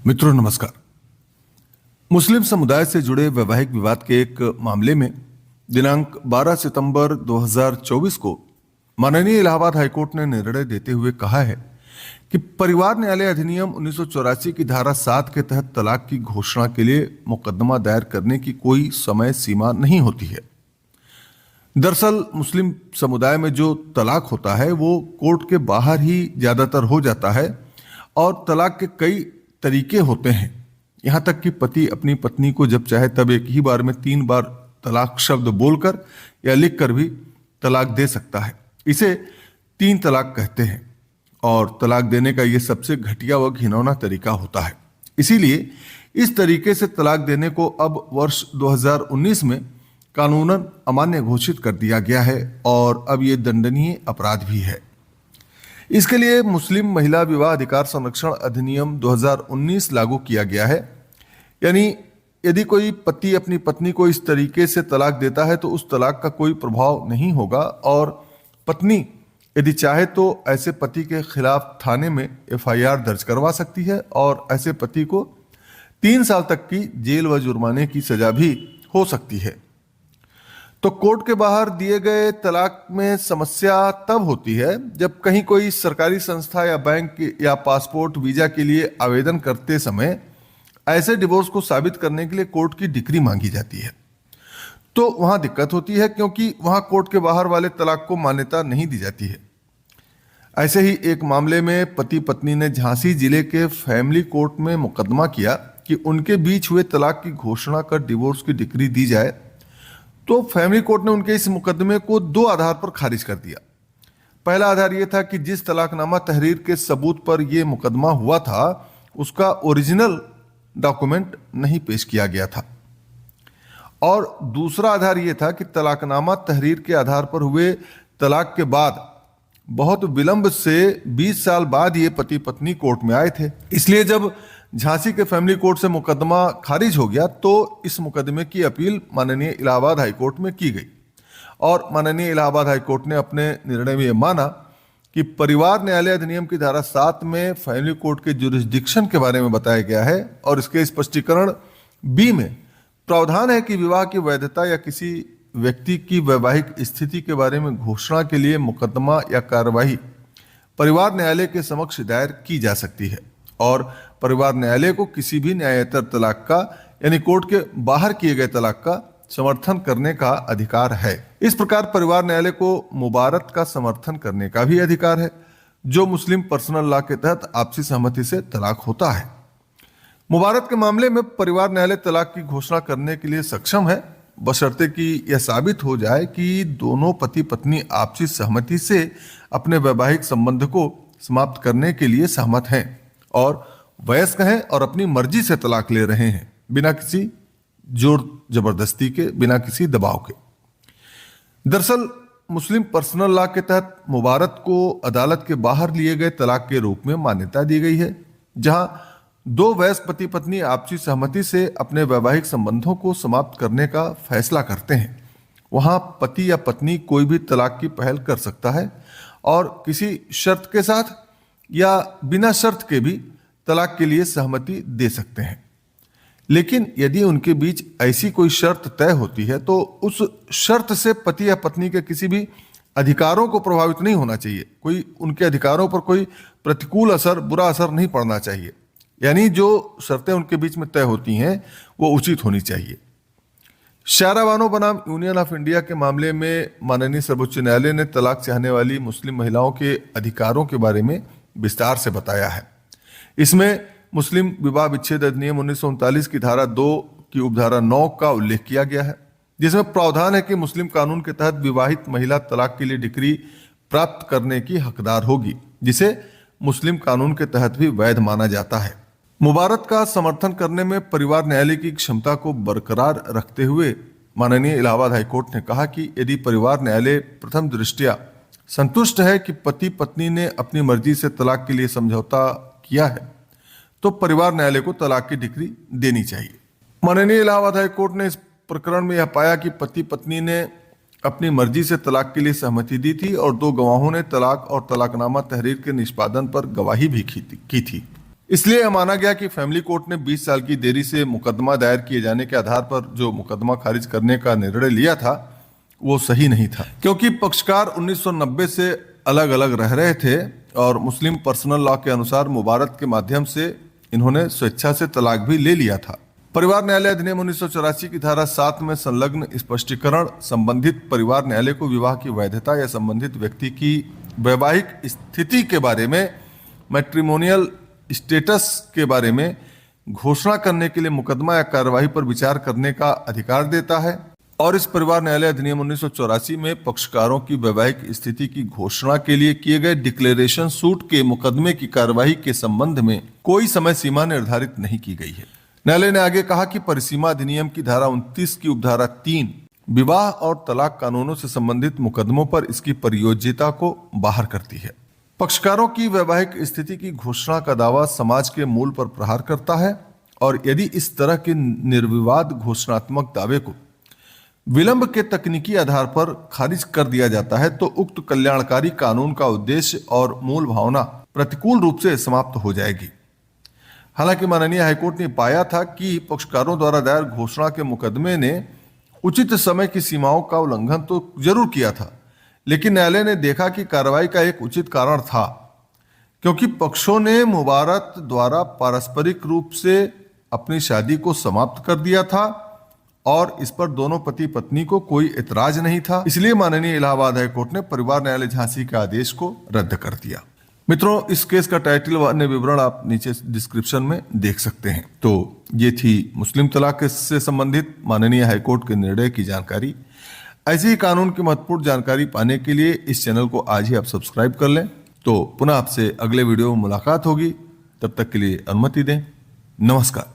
मित्रों नमस्कार। मुस्लिम समुदाय से जुड़े वैवाहिक विवाद के एक मामले में दिनांक 12 सितंबर 2024 को माननीय इलाहाबाद हाईकोर्ट ने निर्णय देते हुए कहा है कि परिवार न्यायालय अधिनियम 1984 की धारा 7 के तहत तलाक की घोषणा के लिए मुकदमा दायर करने की कोई समय सीमा नहीं होती है। दरअसल मुस्लिम समुदाय में जो तलाक होता है वो कोर्ट के बाहर ही ज्यादातर हो जाता है और तलाक के कई तरीके होते हैं। यहाँ तक कि पति अपनी पत्नी को जब चाहे तब एक ही बार में 3 बार तलाक शब्द बोलकर या लिखकर भी तलाक दे सकता है। इसे 3 तलाक कहते हैं और तलाक देने का ये सबसे घटिया व घिनौना तरीका होता है। इसीलिए इस तरीके से तलाक देने को अब वर्ष 2019 में कानूनन अमान्य घोषित कर दिया गया है और अब ये दंडनीय अपराध भी है। इसके लिए मुस्लिम महिला विवाह अधिकार संरक्षण अधिनियम 2019 लागू किया गया है। यानी यदि कोई पति अपनी पत्नी को इस तरीके से तलाक देता है तो उस तलाक का कोई प्रभाव नहीं होगा और पत्नी यदि चाहे तो ऐसे पति के खिलाफ थाने में FIR दर्ज करवा सकती है और ऐसे पति को 3 साल तक की जेल व जुर्माने की सजा भी हो सकती है। तो कोर्ट के बाहर दिए गए तलाक में समस्या तब होती है जब कहीं कोई सरकारी संस्था या बैंक या पासपोर्ट वीजा के लिए आवेदन करते समय ऐसे डिवोर्स को साबित करने के लिए कोर्ट की डिक्री मांगी जाती है। तो वहां दिक्कत होती है क्योंकि वहां कोर्ट के बाहर वाले तलाक को मान्यता नहीं दी जाती है। ऐसे ही एक मामले में पति पत्नी ने झांसी जिले के फैमिली कोर्ट में मुकदमा किया कि उनके बीच हुए तलाक की घोषणा कर डिवोर्स की डिक्री दी जाए। तो फैमिली कोर्ट ने उनके इस मुकदमे को 2 आधार पर खारिज कर दिया। पहला आधार यह था कि जिस तलाकनामा तहरीर के सबूत पर यह मुकदमा हुआ था उसका ओरिजिनल डॉक्यूमेंट नहीं पेश किया गया था और दूसरा आधार यह था कि तलाकनामा तहरीर के आधार पर हुए तलाक के बाद बहुत विलंब से 20 साल बाद ये पति पत्नी कोर्ट में आए थे। इसलिए जब झांसी के फैमिली कोर्ट से मुकदमा खारिज हो गया तो इस मुकदमे की अपील माननीय इलाहाबाद हाईकोर्ट में की गई और माननीय इलाहाबाद हाईकोर्ट ने अपने निर्णय में यह माना कि परिवार न्यायालय अधिनियम की धारा 7 में फैमिली कोर्ट के जुरिस्डिक्शन के बारे में बताया गया है और इसके स्पष्टीकरण B में प्रावधान है कि विवाह की वैधता या किसी व्यक्ति की वैवाहिक स्थिति के बारे में घोषणा के लिए मुकदमा या कार्यवाही परिवार न्यायालय के समक्ष दायर की जा सकती है और परिवार न्यायालय को किसी भी न्यायेतर तलाक का यानी कोर्ट के बाहर किए गए तलाक का समर्थन करने का अधिकार है। इस प्रकार परिवार न्यायालय को मुबारत का समर्थन करने का भी अधिकार है जो मुस्लिम पर्सनल लॉ के तहत आपसी सहमति से तलाक होता है। मुबारत के मामले में परिवार न्यायालय तलाक की घोषणा करने के लिए सक्षम है बशर्ते कि यह साबित हो जाए कि दोनों पति पत्नी आपसी सहमति से अपने वैवाहिक संबंध को समाप्त करने के लिए सहमत हैं और वयस्क हैं और अपनी मर्जी से तलाक ले रहे हैं बिना किसी जोर जबरदस्ती के, बिना किसी दबाव के। दरअसल मुस्लिम पर्सनल लॉ के तहत मुबारत को अदालत के बाहर लिए गए तलाक के रूप में मान्यता दी गई है जहां 2 वयस्क पति पत्नी आपसी सहमति से अपने वैवाहिक संबंधों को समाप्त करने का फैसला करते हैं। वहां पति या पत्नी कोई भी तलाक की पहल कर सकता है और किसी शर्त के साथ या बिना शर्त के भी तलाक के लिए सहमति दे सकते हैं। लेकिन यदि उनके बीच ऐसी कोई शर्त तय होती है तो उस शर्त से पति या पत्नी के किसी भी अधिकारों को प्रभावित नहीं होना चाहिए। कोई उनके अधिकारों पर कोई प्रतिकूल असर, बुरा असर नहीं पड़ना चाहिए। यानी जो शर्तें उनके बीच में तय होती हैं वो उचित होनी चाहिए। शायरा बानो बनाम यूनियन ऑफ इंडिया के मामले में माननीय सर्वोच्च न्यायालय ने तलाक चाहने वाली मुस्लिम महिलाओं के अधिकारों के बारे में विस्तार से बताया है। इसमें मुस्लिम विवाह विच्छेद अधिनियम 1939 की धारा 2 की उपधारा 9 का उल्लेख किया गया है जिसमें प्रावधान है कि मुस्लिम कानून के तहत विवाहित महिला तलाक के लिए डिक्री प्राप्त करने की हकदार होगी जिसे मुस्लिम कानून के तहत भी वैध माना जाता है। मुबारत का समर्थन करने में परिवार न्यायालय की क्षमता को बरकरार रखते हुए माननीय इलाहाबाद हाईकोर्ट ने कहा कि यदि परिवार न्यायालय प्रथम दृष्टया संतुष्ट है कि पति पत्नी ने अपनी मर्जी से तलाक के लिए समझौता किया है तो परिवार न्यायालय को तलाक की डिक्री देनी चाहिए। माननीय इलाहाबाद हाईकोर्ट ने इस प्रकरण में यह पाया कि पति पत्नी ने अपनी मर्जी से तलाक के लिए सहमति दी थी और 2 गवाहों ने तलाक और तलाकनामा तहरीर के निष्पादन पर गवाही भी की थी। इसलिए यह माना गया कि फैमिली कोर्ट ने 20 साल की देरी से मुकदमा दायर किए जाने के आधार पर जो मुकदमा खारिज करने का निर्णय लिया था वो सही नहीं था, क्योंकि पक्षकार 1990 से अलग अलग रह रहे थे और मुस्लिम पर्सनल लॉ के अनुसार मुबारत के माध्यम से इन्होंने स्वेच्छा से तलाक भी ले लिया था। परिवार न्यायालय अधिनियम 1984 की धारा 7 में संलग्न स्पष्टीकरण संबंधित परिवार न्यायालय को विवाह की वैधता या संबंधित व्यक्ति की वैवाहिक स्थिति के बारे में, मैट्रिमोनियल स्टेटस के बारे में घोषणा करने के लिए मुकदमा या कार्यवाही पर विचार करने का अधिकार देता है। और इस परिवार न्यायालय अधिनियम 1984 में पक्षकारों की वैवाहिक स्थिति की घोषणा के लिए किए गए डिक्लेरेशन सूट के मुकदमे की कार्यवाही के संबंध में कोई समय सीमा निर्धारित नहीं की गई है। न्यायालय ने आगे कहा कि परिसीमा अधिनियम की धारा 29 की उपधारा 3 विवाह और तलाक कानूनों से संबंधित मुकदमों पर इसकी प्रयोज्यता को बाहर करती है। पक्षकारों की वैवाहिक स्थिति की घोषणा का दावा समाज के मूल पर प्रहार करता है और यदि इस तरह के निर्विवाद घोषणात्मक दावे को विलंब के तकनीकी आधार पर खारिज कर दिया जाता है तो उक्त कल्याणकारी कानून का उद्देश्य और मूल भावना प्रतिकूल रूप से समाप्त हो जाएगी। हालांकि माननीय हाईकोर्ट ने पाया था कि पक्षकारों द्वारा दायर घोषणा के मुकदमे ने उचित समय की सीमाओं का उल्लंघन तो जरूर किया था, लेकिन न्यायालय ने देखा कि कार्रवाई का एक उचित कारण था, क्योंकि पक्षों ने मुबारत द्वारा पारस्परिक रूप से अपनी शादी को समाप्त कर दिया था और इस पर दोनों पति पत्नी को कोई एतराज नहीं था। इसलिए माननीय इलाहाबाद हाईकोर्ट ने परिवार न्यायालय झांसी के आदेश को रद्द कर दिया। मित्रों, इस केस का टाइटल व अन्य विवरण आप नीचे डिस्क्रिप्शन में देख सकते हैं। तो ये थी मुस्लिम तलाक से संबंधित माननीय हाईकोर्ट के निर्णय की जानकारी। ऐसी ही कानून की महत्वपूर्ण जानकारी पाने के लिए इस चैनल को आज ही आप सब्सक्राइब कर लें। तो पुनः आपसे अगले वीडियो में मुलाकात होगी, तब तक के लिए अनुमति दें। नमस्कार।